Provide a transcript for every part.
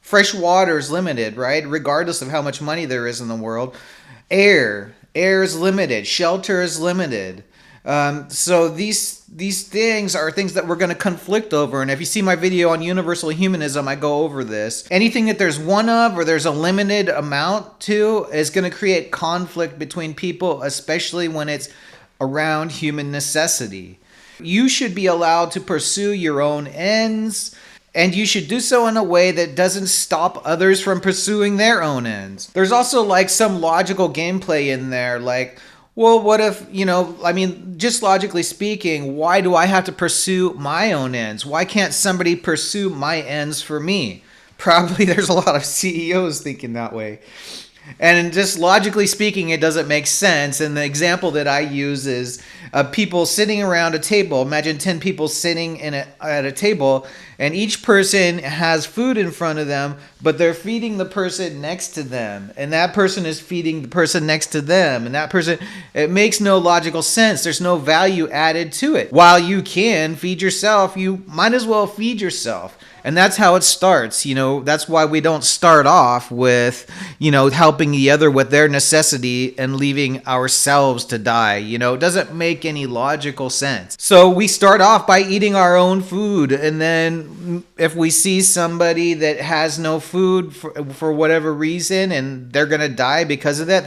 Fresh water is limited, right? Regardless of how much money there is in the world. Air is limited. Shelter is limited. So these things are things that we're going to conflict over. And if you see my video on universal humanism, I go over this. Anything that there's one of or there's a limited amount to is going to create conflict between people, especially when it's around human necessity. You should be allowed to pursue your own ends, and you should do so in a way that doesn't stop others from pursuing their own ends. There's also like some logical gameplay in there, like, well, what if, just logically speaking, why do I have to pursue my own ends? Why can't somebody pursue my ends for me? Probably there's a lot of CEOs thinking that way. And just logically speaking, it doesn't make sense. And the example that I use is people sitting around a table. Imagine 10 people sitting at a table, and each person has food in front of them, but they're feeding the person next to them. And that person is feeding the person next to them. And that person, it makes no logical sense. There's no value added to it. While you can feed yourself, you might as well feed yourself. And that's how it starts. That's why we don't start off with, helping the other with their necessity and leaving ourselves to die. It doesn't make any logical sense. So we start off by eating our own food. And then if we see somebody that has no food for whatever reason and they're going to die because of that,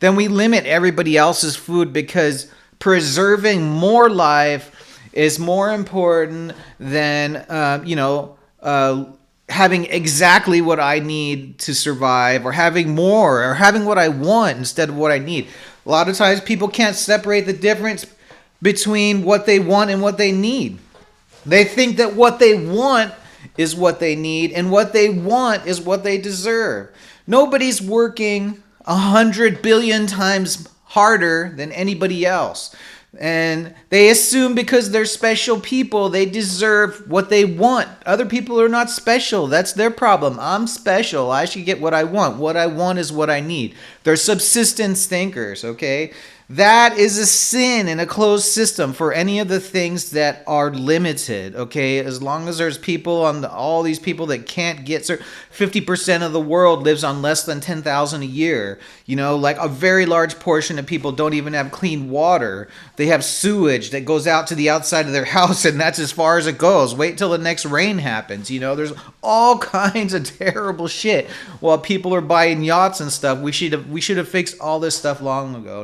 then we limit everybody else's food, because preserving more life is more important than, having exactly what I need to survive, or having more, or having what I want instead of what I need. A lot of times people can't separate the difference between what they want and what they need. They think that what they want is what they need, and what they want is what they deserve. Nobody's working 100 billion times harder than anybody else. And they assume because they're special people, they deserve what they want. Other people are not special. That's their problem. I'm special. I should get what I want. What I want is what I need. They're subsistence thinkers, okay? That is a sin in a closed system for any of the things that are limited, okay? As long as there's people all these people that can't get, 50% of the world lives on less than 10,000 a year. Like a very large portion of people don't even have clean water. They have sewage that goes out to the outside of their house, and that's as far as it goes. Wait till the next rain happens. There's all kinds of terrible shit. While people are buying yachts and stuff, we should have fixed all this stuff long ago.